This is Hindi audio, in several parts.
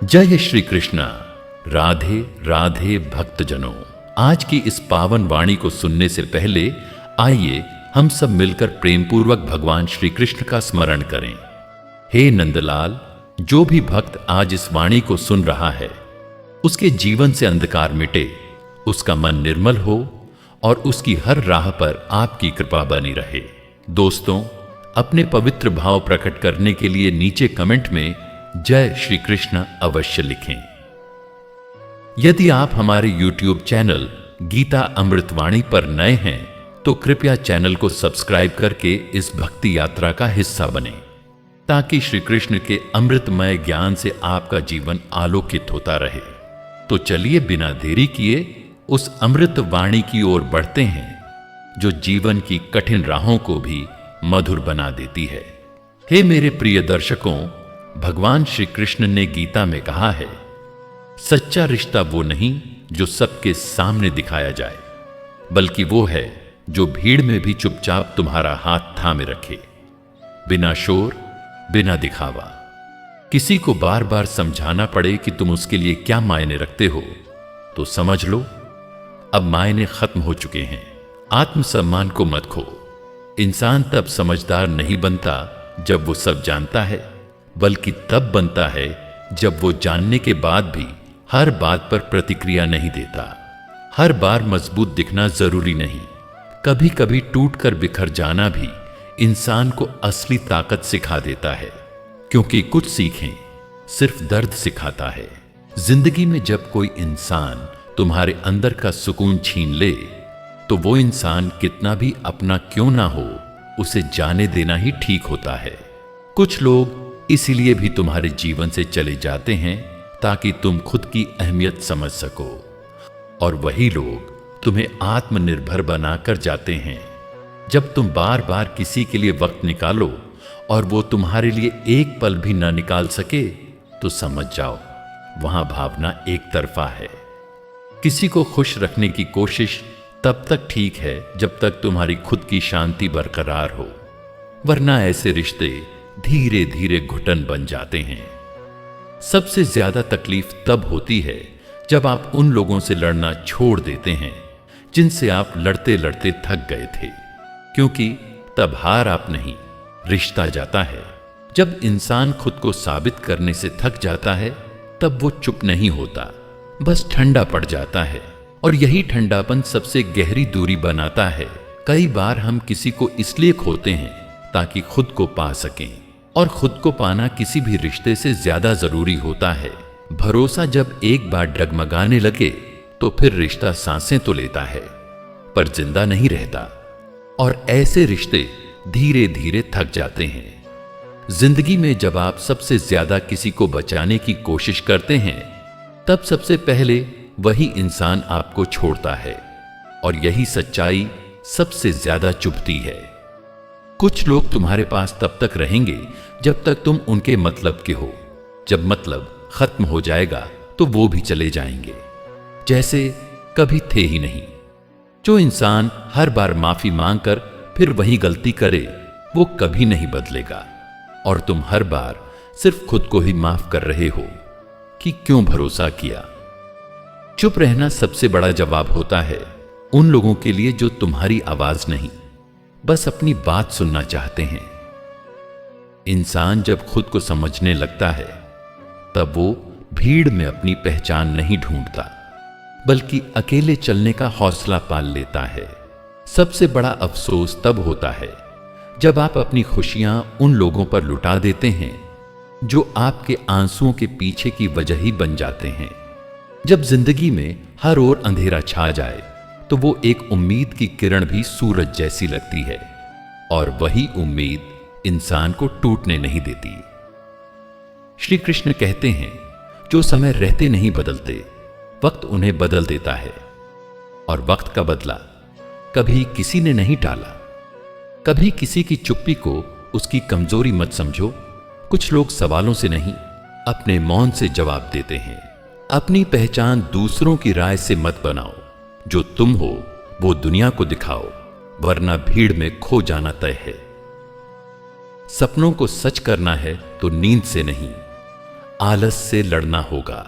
जय श्री कृष्णा। राधे राधे भक्तजनों, आज की इस पावन वाणी को सुनने से पहले आइए हम सब मिलकर प्रेम पूर्वक भगवान श्री कृष्ण का स्मरण करें। हे नंदलाल, जो भी भक्त आज इस वाणी को सुन रहा है उसके जीवन से अंधकार मिटे, उसका मन निर्मल हो और उसकी हर राह पर आपकी कृपा बनी रहे। दोस्तों, अपने पवित्र भाव प्रकट करने के लिए नीचे कमेंट में जय श्री कृष्ण अवश्य लिखें। यदि आप हमारे YouTube चैनल गीता अमृतवाणी पर नए हैं तो कृपया चैनल को सब्सक्राइब करके इस भक्ति यात्रा का हिस्सा बने, ताकि श्री कृष्ण के अमृतमय ज्ञान से आपका जीवन आलोकित होता रहे। तो चलिए बिना देरी किए उस अमृत वाणी की ओर बढ़ते हैं जो जीवन की कठिन राहों को भी मधुर बना देती है। हे मेरे प्रिय दर्शकों, भगवान श्री कृष्ण ने गीता में कहा है, सच्चा रिश्ता वो नहीं जो सबके सामने दिखाया जाए, बल्कि वो है जो भीड़ में भी चुपचाप तुम्हारा हाथ थामे रखे, बिना शोर बिना दिखावा। किसी को बार बार समझाना पड़े कि तुम उसके लिए क्या मायने रखते हो तो समझ लो अब मायने खत्म हो चुके हैं। आत्मसम्मान को मत खो। इंसान तब समझदार नहीं बनता जब वो सब जानता है, बल्कि तब बनता है जब वो जानने के बाद भी हर बात पर प्रतिक्रिया नहीं देता। हर बार मजबूत दिखना जरूरी नहीं, कभी कभी टूटकर बिखर जाना भी इंसान को असली ताकत सिखा देता है, क्योंकि कुछ सीखें सिर्फ दर्द सिखाता है। जिंदगी में जब कोई इंसान तुम्हारे अंदर का सुकून छीन ले तो वो इंसान कितना भी अपना क्यों ना हो, उसे जाने देना ही ठीक होता है। कुछ लोग इसीलिए भी तुम्हारे जीवन से चले जाते हैं ताकि तुम खुद की अहमियत समझ सको, और वही लोग तुम्हें आत्मनिर्भर बनाकर जाते हैं। जब तुम बार बार किसी के लिए वक्त निकालो और वो तुम्हारे लिए एक पल भी ना निकाल सके तो समझ जाओ वहां भावना एक तरफा है। किसी को खुश रखने की कोशिश तब तक ठीक है जब तक तुम्हारी खुद की शांति बरकरार हो, वरना ऐसे रिश्ते धीरे धीरे घुटन बन जाते हैं। सबसे ज्यादा तकलीफ तब होती है जब आप उन लोगों से लड़ना छोड़ देते हैं जिनसे आप लड़ते लड़ते थक गए थे, क्योंकि तब हार आप नहीं, रिश्ता जाता है। जब इंसान खुद को साबित करने से थक जाता है तब वो चुप नहीं होता, बस ठंडा पड़ जाता है, और यही ठंडापन सबसे गहरी दूरी बनाता है। कई बार हम किसी को इसलिए खोते हैं ताकि खुद को पा सकें, और खुद को पाना किसी भी रिश्ते से ज्यादा जरूरी होता है। भरोसा जब एक बार डगमगाने लगे तो फिर रिश्ता सांसें तो लेता है पर जिंदा नहीं रहता, और ऐसे रिश्ते धीरे धीरे थक जाते हैं। जिंदगी में जब आप सबसे ज्यादा किसी को बचाने की कोशिश करते हैं तब सबसे पहले वही इंसान आपको छोड़ता है, और यही सच्चाई सबसे ज्यादा चुभती है। कुछ लोग तुम्हारे पास तब तक रहेंगे जब तक तुम उनके मतलब के हो। जब मतलब खत्म हो जाएगा तो वो भी चले जाएंगे जैसे कभी थे ही नहीं। जो इंसान हर बार माफी मांगकर फिर वही गलती करे वो कभी नहीं बदलेगा, और तुम हर बार सिर्फ खुद को ही माफ कर रहे हो कि क्यों भरोसा किया। चुप रहना सबसे बड़ा जवाब होता है उन लोगों के लिए जो तुम्हारी आवाज नहीं, बस अपनी बात सुनना चाहते हैं। इंसान जब खुद को समझने लगता है तब वो भीड़ में अपनी पहचान नहीं ढूंढता, बल्कि अकेले चलने का हौसला पाल लेता है। सबसे बड़ा अफसोस तब होता है जब आप अपनी खुशियां उन लोगों पर लुटा देते हैं जो आपके आंसुओं के पीछे की वजह ही बन जाते हैं। जब जिंदगी में हर ओर अंधेरा छा जाए तो वो एक उम्मीद की किरण भी सूरज जैसी लगती है, और वही उम्मीद इंसान को टूटने नहीं देती। श्री कृष्ण कहते हैं, जो समय रहते नहीं बदलते, वक्त उन्हें बदल देता है, और वक्त का बदला कभी किसी ने नहीं टाला। कभी किसी की चुप्पी को उसकी कमजोरी मत समझो। कुछ लोग सवालों से नहीं, अपने मौन से जवाब देते हैं। अपनी पहचान दूसरों की राय से मत बनाओ। जो तुम हो वो दुनिया को दिखाओ, वरना भीड़ में खो जाना तय है। सपनों को सच करना है तो नींद से नहीं, आलस से लड़ना होगा।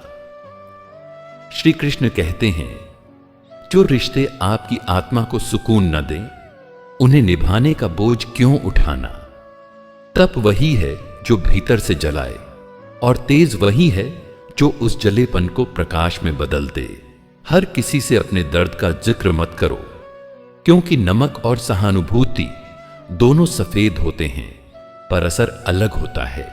श्री कृष्ण कहते हैं, जो रिश्ते आपकी आत्मा को सुकून न दें, उन्हें निभाने का बोझ क्यों उठाना। तप वही है जो भीतर से जलाए, और तेज वही है जो उस जलेपन को प्रकाश में बदल दे। हर किसी से अपने दर्द का जिक्र मत करो, क्योंकि नमक और सहानुभूति दोनों सफेद होते हैं, पर असर अलग होता है।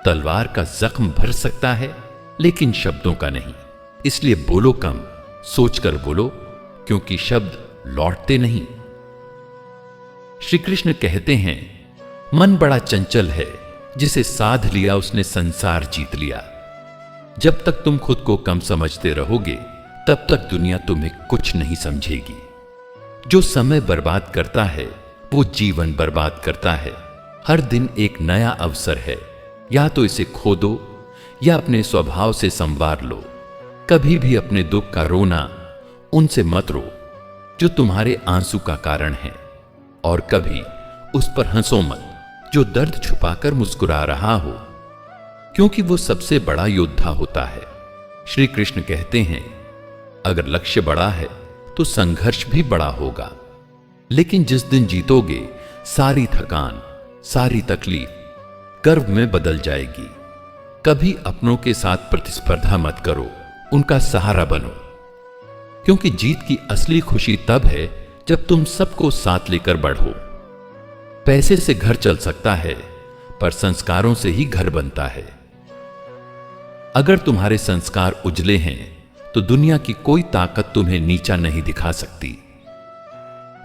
तलवार का जख्म भर सकता है, लेकिन शब्दों का नहीं। इसलिए बोलो कम, सोचकर बोलो, क्योंकि शब्द लौटते नहीं। श्री कृष्ण कहते हैं, मन बड़ा चंचल है, जिसे साध लिया उसने संसार जीत लिया। जब तक तुम खुद को कम समझते रहोगे, तब तक दुनिया तुम्हें कुछ नहीं समझेगी। जो समय बर्बाद करता है, वो जीवन बर्बाद करता है। हर दिन एक नया अवसर है, या तो इसे खो दो या अपने स्वभाव से संवार लो। कभी भी अपने दुख का रोना उनसे मत रो जो तुम्हारे आंसू का कारण है, और कभी उस पर हंसो मत जो दर्द छुपाकर मुस्कुरा रहा हो, क्योंकि वो सबसे बड़ा योद्धा होता है। श्री कृष्ण कहते हैं, अगर लक्ष्य बड़ा है तो संघर्ष भी बड़ा होगा, लेकिन जिस दिन जीतोगे, सारी थकान, सारी तकलीफ गर्व में बदल जाएगी। कभी अपनों के साथ प्रतिस्पर्धा मत करो, उनका सहारा बनो, क्योंकि जीत की असली खुशी तब है जब तुम सबको साथ लेकर बढ़ो। पैसे से घर चल सकता है, पर संस्कारों से ही घर बनता है। अगर तुम्हारे संस्कार उजले हैं, तो दुनिया की कोई ताकत तुम्हें नीचा नहीं दिखा सकती।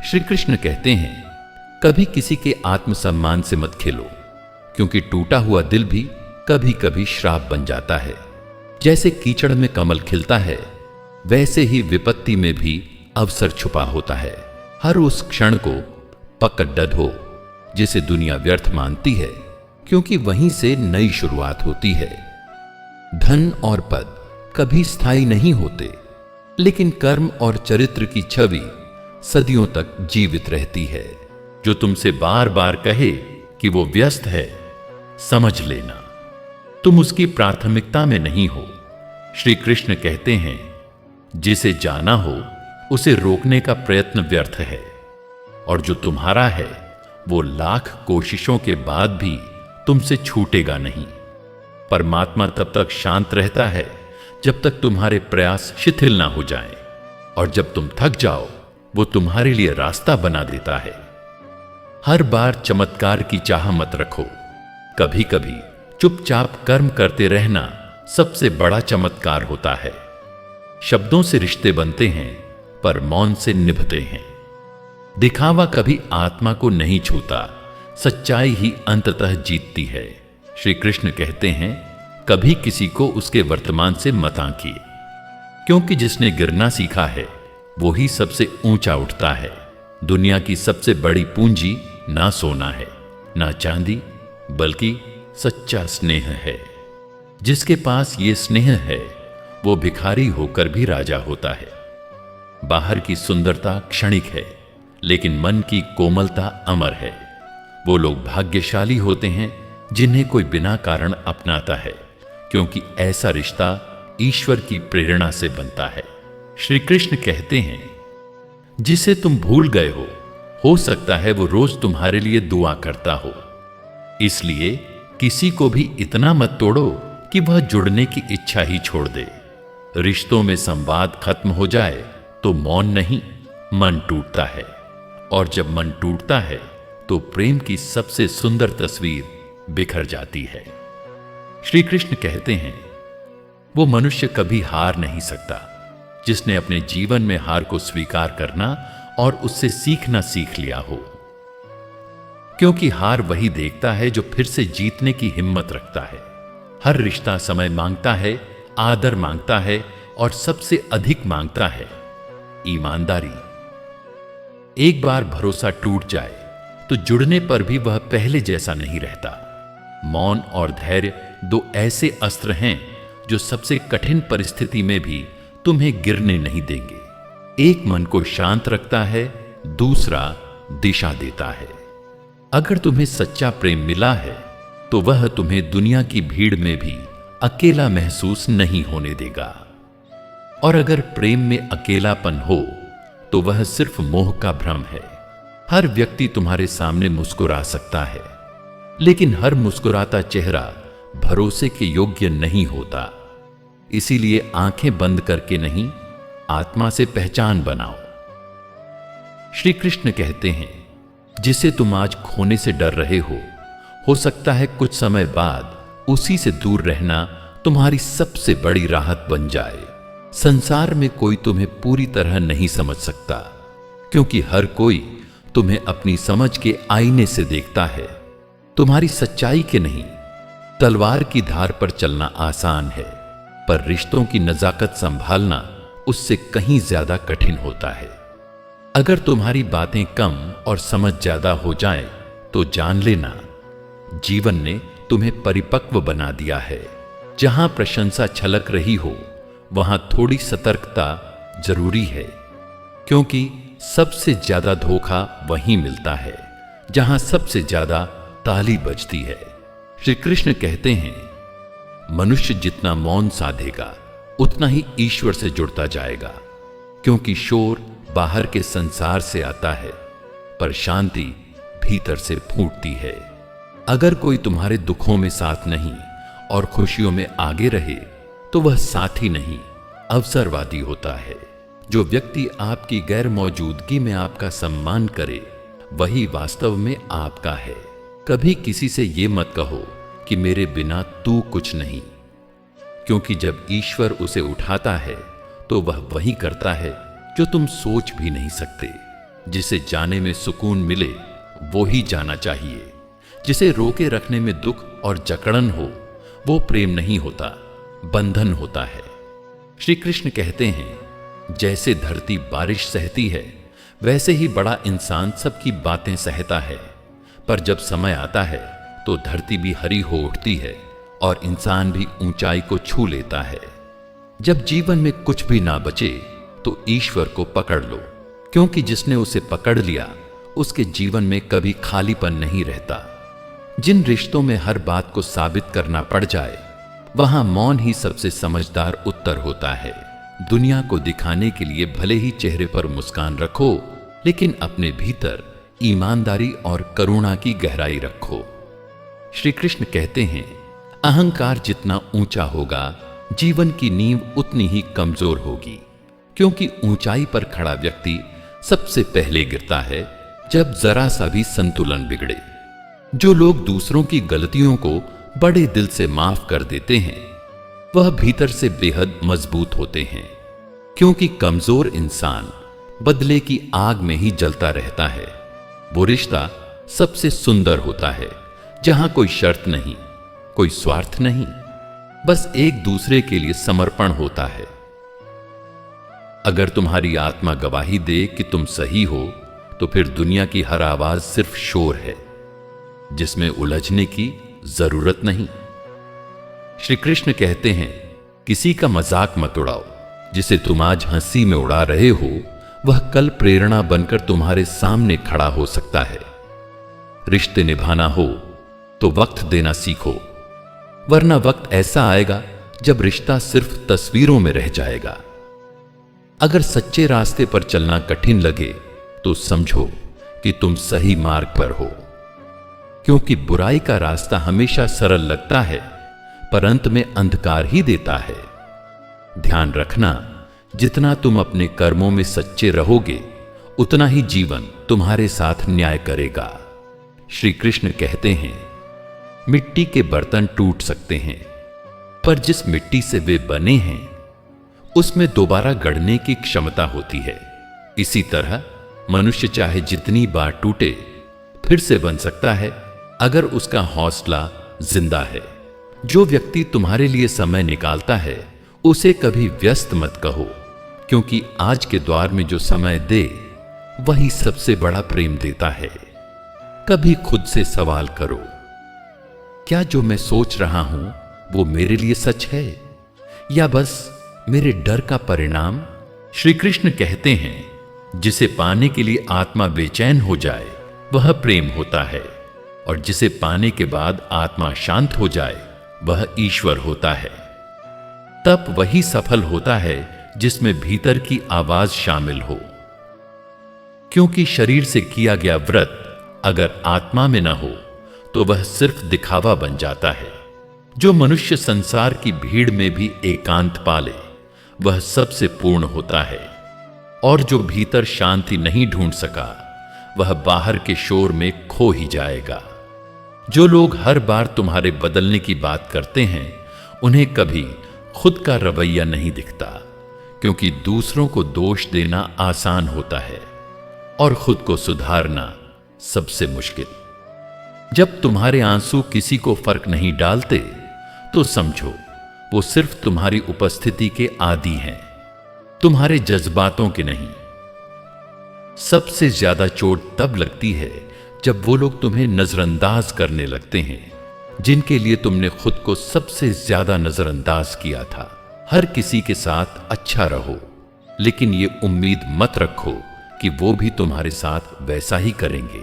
श्री कृष्ण कहते हैं, कभी किसी के आत्मसम्मान से मत खेलो, क्योंकि टूटा हुआ दिल भी कभी कभी श्राप बन जाता है। जैसे कीचड़ में कमल खिलता है, वैसे ही विपत्ति में भी अवसर छुपा होता है। हर उस क्षण को पकड़ डढो जिसे दुनिया व्यर्थ मानती है, क्योंकि वहीं से नई शुरुआत होती है। धन और पद कभी स्थायी नहीं होते, लेकिन कर्म और चरित्र की छवि सदियों तक जीवित रहती है। जो तुमसे बार बार कहे कि वो व्यस्त है, समझ लेना तुम उसकी प्राथमिकता में नहीं हो। श्री कृष्ण कहते हैं, जिसे जाना हो उसे रोकने का प्रयत्न व्यर्थ है, और जो तुम्हारा है वो लाख कोशिशों के बाद भी तुमसे छूटेगा नहीं। परमात्मा तब तक शांत रहता है जब तक तुम्हारे प्रयास शिथिल ना हो जाएं, और जब तुम थक जाओ, वो तुम्हारे लिए रास्ता बना देता है। हर बार चमत्कार की चाह मत रखो। कभी कभी चुपचाप कर्म करते रहना सबसे बड़ा चमत्कार होता है। शब्दों से रिश्ते बनते हैं, पर मौन से निभते हैं। दिखावा कभी आत्मा को नहीं छूता, सच्चाई ही अंततः जीतती है। श्री कृष्ण कहते हैं, कभी किसी को उसके वर्तमान से मत आंकिए, क्योंकि जिसने गिरना सीखा है वो ही सबसे ऊंचा उठता है। दुनिया की सबसे बड़ी पूंजी ना सोना है, ना चांदी, बल्कि सच्चा स्नेह है। जिसके पास ये स्नेह है, वो भिखारी होकर भी राजा होता है। बाहर की सुंदरता क्षणिक है, लेकिन मन की कोमलता अमर है। वो लोग भाग्यशाली होते हैं जिन्हें कोई बिना कारण अपनाता है, क्योंकि ऐसा रिश्ता ईश्वर की प्रेरणा से बनता है। श्री कृष्ण कहते हैं, जिसे तुम भूल गए हो सकता है वो रोज तुम्हारे लिए दुआ करता हो। इसलिए किसी को भी इतना मत तोड़ो कि वह जुड़ने की इच्छा ही छोड़ दे। रिश्तों में संवाद खत्म हो जाए तो मौन नहीं, मन टूटता है, और जब मन टूटता है तो प्रेम की सबसे सुंदर तस्वीर बिखर जाती है। श्री कृष्ण कहते हैं, वो मनुष्य कभी हार नहीं सकता जिसने अपने जीवन में हार को स्वीकार करना और उससे सीखना सीख लिया हो, क्योंकि हार वही देखता है जो फिर से जीतने की हिम्मत रखता है। हर रिश्ता समय मांगता है, आदर मांगता है, और सबसे अधिक मांगता है ईमानदारी। एक बार भरोसा टूट जाए तो जुड़ने पर भी वह पहले जैसा नहीं रहता। मौन और धैर्य दो ऐसे अस्त्र हैं जो सबसे कठिन परिस्थिति में भी तुम्हें गिरने नहीं देंगे। एक मन को शांत रखता है, दूसरा दिशा देता है। अगर तुम्हें सच्चा प्रेम मिला है तो वह तुम्हें दुनिया की भीड़ में भी अकेला महसूस नहीं होने देगा। और अगर प्रेम में अकेलापन हो तो वह सिर्फ मोह का भ्रम है। हर व्यक्ति तुम्हारे सामने मुस्कुरा सकता है, लेकिन हर मुस्कुराता चेहरा भरोसे के योग्य नहीं होता। इसीलिए आंखें बंद करके नहीं, आत्मा से पहचान बनाओ। श्री कृष्ण कहते हैं, जिसे तुम आज खोने से डर रहे हो सकता है कुछ समय बाद उसी से दूर रहना तुम्हारी सबसे बड़ी राहत बन जाए। संसार में कोई तुम्हें पूरी तरह नहीं समझ सकता, क्योंकि हर कोई तुम्हें अपनी समझ के आईने से देखता है, तुम्हारी सच्चाई के नहीं। तलवार की धार पर चलना आसान है, पर रिश्तों की नजाकत संभालना उससे कहीं ज्यादा कठिन होता है। अगर तुम्हारी बातें कम और समझ ज्यादा हो जाएं, तो जान लेना जीवन ने तुम्हें परिपक्व बना दिया है। जहां प्रशंसा छलक रही हो वहां थोड़ी सतर्कता जरूरी है, क्योंकि सबसे ज्यादा धोखा वहीं मिलता है जहां सबसे ज्यादा ताली बजती है। श्री कृष्ण कहते हैं, मनुष्य जितना मौन साधेगा उतना ही ईश्वर से जुड़ता जाएगा, क्योंकि शोर बाहर के संसार से आता है, पर शांति भीतर से फूटती है। अगर कोई तुम्हारे दुखों में साथ नहीं और खुशियों में आगे रहे तो वह साथी नहीं, अवसरवादी होता है। जो व्यक्ति आपकी गैर मौजूदगी में आपका सम्मान करे वही वास्तव में आपका है। कभी किसी से यह मत कहो कि मेरे बिना तू कुछ नहीं, क्योंकि जब ईश्वर उसे उठाता है तो वह वही करता है जो तुम सोच भी नहीं सकते। जिसे जाने में सुकून मिले वो ही जाना चाहिए। जिसे रोके रखने में दुख और जकड़न हो वो प्रेम नहीं होता, बंधन होता है। श्री कृष्ण कहते हैं, जैसे धरती बारिश सहती है वैसे ही बड़ा इंसान सबकी बातें सहता है, पर जब समय आता है तो धरती भी हरी हो उठती है और इंसान भी ऊंचाई को छू लेता है। जब जीवन में कुछ भी ना बचे तो ईश्वर को पकड़ लो, क्योंकि जिसने उसे पकड़ लिया उसके जीवन में कभी खालीपन नहीं रहता। जिन रिश्तों में हर बात को साबित करना पड़ जाए वहां मौन ही सबसे समझदार उत्तर होता है। दुनिया को दिखाने के लिए भले ही चेहरे पर मुस्कान रखो, लेकिन अपने भीतर ईमानदारी और करुणा की गहराई रखो। श्री कृष्ण कहते हैं, अहंकार जितना ऊंचा होगा जीवन की नींव उतनी ही कमजोर होगी, क्योंकि ऊंचाई पर खड़ा व्यक्ति सबसे पहले गिरता है जब जरा सा भी संतुलन बिगड़े। जो लोग दूसरों की गलतियों को बड़े दिल से माफ कर देते हैं वह भीतर से बेहद मजबूत होते हैं, क्योंकि कमजोर इंसान बदले की आग में ही जलता रहता है। वो रिश्ता सबसे सुंदर होता है जहां कोई शर्त नहीं, कोई स्वार्थ नहीं, बस एक दूसरे के लिए समर्पण होता है। अगर तुम्हारी आत्मा गवाही दे कि तुम सही हो तो फिर दुनिया की हर आवाज सिर्फ शोर है, जिसमें उलझने की जरूरत नहीं। श्री कृष्ण कहते हैं, किसी का मजाक मत उड़ाओ। जिसे तुम आज हंसी में उड़ा रहे हो वह कल प्रेरणा बनकर तुम्हारे सामने खड़ा हो सकता है। रिश्ते निभाना हो तो वक्त देना सीखो, वरना वक्त ऐसा आएगा जब रिश्ता सिर्फ तस्वीरों में रह जाएगा। अगर सच्चे रास्ते पर चलना कठिन लगे तो समझो कि तुम सही मार्ग पर हो, क्योंकि बुराई का रास्ता हमेशा सरल लगता है पर अंत में अंधकार ही देता है। ध्यान रखना, जितना तुम अपने कर्मों में सच्चे रहोगे उतना ही जीवन तुम्हारे साथ न्याय करेगा। श्री कृष्ण कहते हैं, मिट्टी के बर्तन टूट सकते हैं, पर जिस मिट्टी से वे बने हैं उसमें दोबारा गढ़ने की क्षमता होती है। इसी तरह मनुष्य चाहे जितनी बार टूटे फिर से बन सकता है अगर उसका हौसला जिंदा है। जो व्यक्ति तुम्हारे लिए समय निकालता है उसे कभी व्यस्त मत कहो, क्योंकि आज के द्वार में जो समय दे वही सबसे बड़ा प्रेम देता है। कभी खुद से सवाल करो, क्या जो मैं सोच रहा हूं वो मेरे लिए सच है या बस मेरे डर का परिणाम? श्री कृष्ण कहते हैं, जिसे पाने के लिए आत्मा बेचैन हो जाए वह प्रेम होता है, और जिसे पाने के बाद आत्मा शांत हो जाए वह ईश्वर होता है। तप वही सफल होता है जिसमें भीतर की आवाज शामिल हो, क्योंकि शरीर से किया गया व्रत अगर आत्मा में न हो तो वह सिर्फ दिखावा बन जाता है। जो मनुष्य संसार की भीड़ में भी एकांत पाले वह सबसे पूर्ण होता है, और जो भीतर शांति नहीं ढूंढ सका वह बाहर के शोर में खो ही जाएगा। जो लोग हर बार तुम्हारे बदलने की बात करते हैं उन्हें कभी खुद का रवैया नहीं दिखता, क्योंकि दूसरों को दोष देना आसान होता है और खुद को सुधारना सबसे मुश्किल। जब तुम्हारे आंसू किसी को फर्क नहीं डालते तो समझो वो सिर्फ तुम्हारी उपस्थिति के आदी हैं, तुम्हारे जज्बातों के नहीं। सबसे ज्यादा चोट तब लगती है जब वो लोग तुम्हें नजरअंदाज करने लगते हैं जिनके लिए तुमने खुद को सबसे ज्यादा नजरअंदाज किया था। हर किसी के साथ अच्छा रहो, लेकिन ये उम्मीद मत रखो कि वो भी तुम्हारे साथ वैसा ही करेंगे,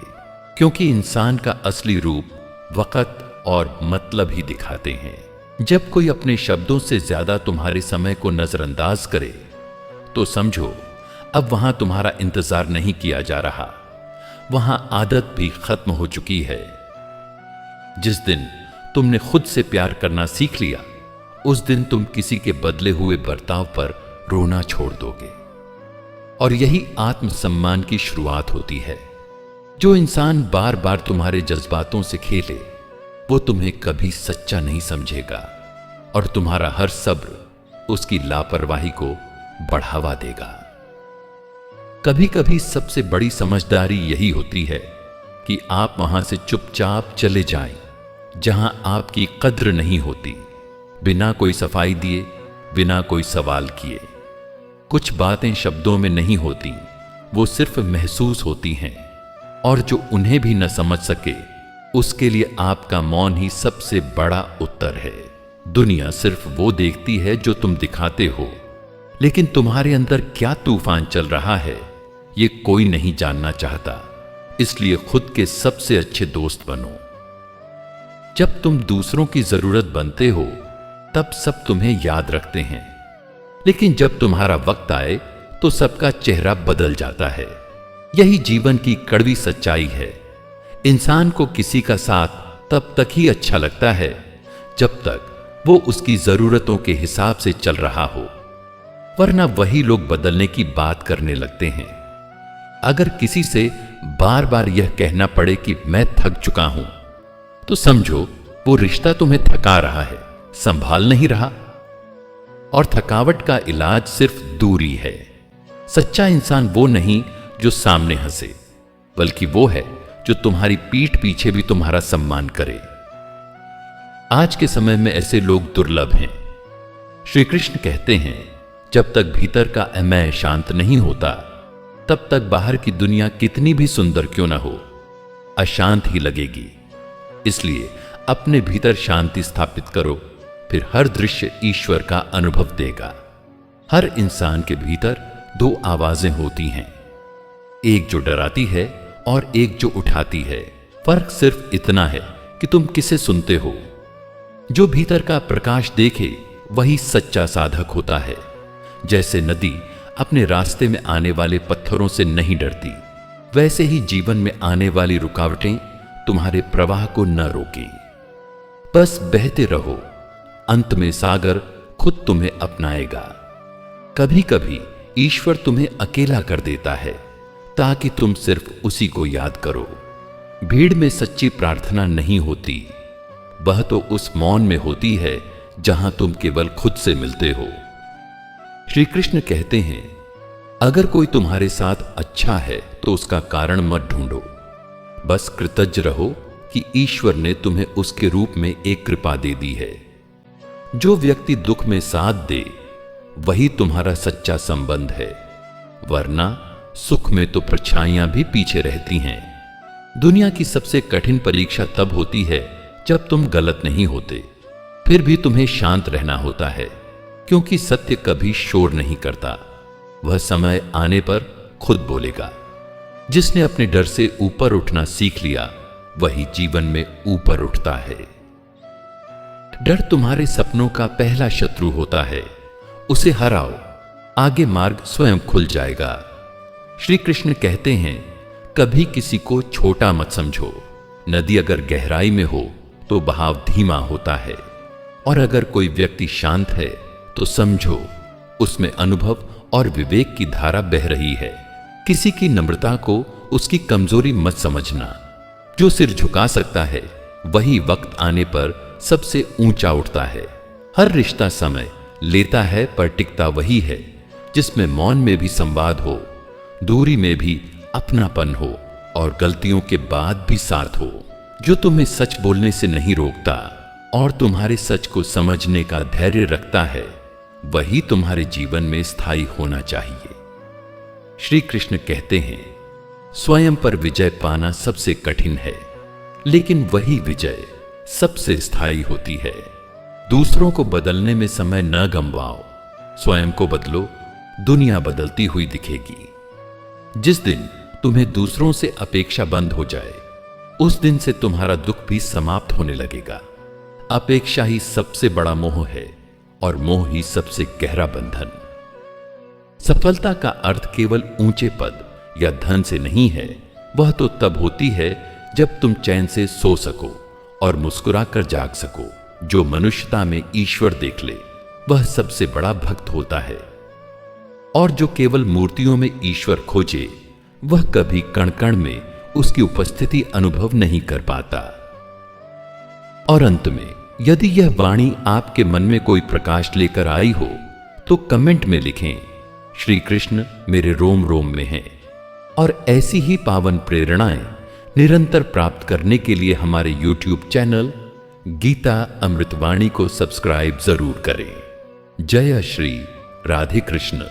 क्योंकि इंसान का असली रूप वक़्त और मतलब ही दिखाते हैं। जब कोई अपने शब्दों से ज्यादा तुम्हारे समय को नजरअंदाज करे तो समझो अब वहां तुम्हारा इंतजार नहीं किया जा रहा, वहां आदत भी खत्म हो चुकी है। जिस दिन तुमने खुद से प्यार करना सीख लिया उस दिन तुम किसी के बदले हुए बर्ताव पर रोना छोड़ दोगे, और यही आत्मसम्मान की शुरुआत होती है। जो इंसान बार बार तुम्हारे जज्बातों से खेले वो तुम्हें कभी सच्चा नहीं समझेगा, और तुम्हारा हर सब्र उसकी लापरवाही को बढ़ावा देगा। कभी कभी सबसे बड़ी समझदारी यही होती है कि आप वहां से चुपचाप चले जाएं जहां आपकी कद्र नहीं होती, बिना कोई सफाई दिए, बिना कोई सवाल किए। कुछ बातें शब्दों में नहीं होती, वो सिर्फ महसूस होती हैं, और जो उन्हें भी न समझ सके उसके लिए आपका मौन ही सबसे बड़ा उत्तर है। दुनिया सिर्फ वो देखती है जो तुम दिखाते हो, लेकिन तुम्हारे अंदर क्या तूफान चल रहा है ये कोई नहीं जानना चाहता। इसलिए खुद के सबसे अच्छे दोस्त बनो। जब तुम दूसरों की जरूरत बनते हो तब सब तुम्हें याद रखते हैं, लेकिन जब तुम्हारा वक्त आए तो सबका चेहरा बदल जाता है। यही जीवन की कड़वी सच्चाई है। इंसान को किसी का साथ तब तक ही अच्छा लगता है जब तक वो उसकी जरूरतों के हिसाब से चल रहा हो, वरना वही लोग बदलने की बात करने लगते हैं। अगर किसी से बार बार यह कहना पड़े कि मैं थक चुका हूं, तो समझो वो रिश्ता तुम्हें थका रहा है, संभाल नहीं रहा। और थकावट का इलाज सिर्फ दूरी है। सच्चा इंसान वो नहीं जो सामने हंसे, बल्कि वो है जो तुम्हारी पीठ पीछे भी तुम्हारा सम्मान करे। आज के समय में ऐसे लोग दुर्लभ हैं। श्री कृष्ण कहते हैं, जब तक भीतर का मैं शांत नहीं होता तब तक बाहर की दुनिया कितनी भी सुंदर क्यों ना हो, अशांत ही लगेगी। इसलिए अपने भीतर शांति स्थापित करो, फिर हर दृश्य ईश्वर का अनुभव देगा। हर इंसान के भीतर दो आवाजें होती हैं, एक जो डराती है और एक जो उठाती है। फर्क सिर्फ इतना है कि तुम किसे सुनते हो। जो भीतर का प्रकाश देखे वही सच्चा साधक होता है। जैसे नदी अपने रास्ते में आने वाले पत्थरों से नहीं डरती, वैसे ही जीवन में आने वाली रुकावटें तुम्हारे प्रवाह को न रोकें। बस बहते रहो, अंत में सागर खुद तुम्हें अपनाएगा। कभी कभी ईश्वर तुम्हें अकेला कर देता है ताकि तुम सिर्फ उसी को याद करो। भीड़ में सच्ची प्रार्थना नहीं होती, वह तो उस मौन में होती है जहां तुम केवल खुद से मिलते हो। श्री कृष्ण कहते हैं, अगर कोई तुम्हारे साथ अच्छा है तो उसका कारण मत ढूंढो, बस कृतज्ञ रहो कि ईश्वर ने तुम्हें उसके रूप में एक कृपा दे दी है। जो व्यक्ति दुख में साथ दे वही तुम्हारा सच्चा संबंध है, वरना सुख में तो परछाइयां भी पीछे रहती हैं। दुनिया की सबसे कठिन परीक्षा तब होती है जब तुम गलत नहीं होते, फिर भी तुम्हें शांत रहना होता है, क्योंकि सत्य कभी शोर नहीं करता। वह समय आने पर खुद बोलेगा। जिसने अपने डर से ऊपर उठना सीख लिया वही जीवन में ऊपर उठता है। डर तुम्हारे सपनों का पहला शत्रु होता है, उसे हराओ, आगे मार्ग स्वयं खुल जाएगा। श्री कृष्ण कहते हैं, कभी किसी को छोटा मत समझो। नदी अगर गहराई में हो तो बहाव धीमा होता है, और अगर कोई व्यक्ति शांत है तो समझो उसमें अनुभव और विवेक की धारा बह रही है। किसी की नम्रता को उसकी कमजोरी मत समझना। जो सिर झुका सकता है वही वक्त आने पर सबसे ऊंचा उठता है। हर रिश्ता समय लेता है, पर टिकता वही है जिसमें मौन में भी संवाद हो, दूरी में भी अपनापन हो, और गलतियों के बाद भी साथ हो। जो तुम्हें सच बोलने से नहीं रोकता और तुम्हारे सच को समझने का धैर्य रखता है, वही तुम्हारे जीवन में स्थायी होना चाहिए। श्री कृष्ण कहते हैं, स्वयं पर विजय पाना सबसे कठिन है, लेकिन वही विजय सबसे स्थायी होती है। दूसरों को बदलने में समय न गंवाओ, स्वयं को बदलो, दुनिया बदलती हुई दिखेगी। जिस दिन तुम्हें दूसरों से अपेक्षा बंद हो जाए, उस दिन से तुम्हारा दुख भी समाप्त होने लगेगा। अपेक्षा ही सबसे बड़ा मोह है, और मोह ही सबसे गहरा बंधन। सफलता का अर्थ केवल ऊंचे पद या धन से नहीं है। वह तो तब होती है जब तुम चैन से सो सको और मुस्कुरा कर जाग सको। जो मनुष्यता में ईश्वर देख ले, वह सबसे बड़ा भक्त होता है। और जो केवल मूर्तियों में ईश्वर खोजे, वह कभी कण कण में उसकी उपस्थिति अनुभव नहीं कर पाता। और अंत में, यदि यह वाणी आपके मन में कोई प्रकाश लेकर आई हो, तो कमेंट में लिखें, श्री कृष्ण मेरे रोम रोम में हैं। और ऐसी ही पावन प्रेरणाएं निरंतर प्राप्त करने के लिए हमारे YouTube चैनल गीता अमृतवाणी को सब्सक्राइब जरूर करें। जय श्री राधे कृष्ण।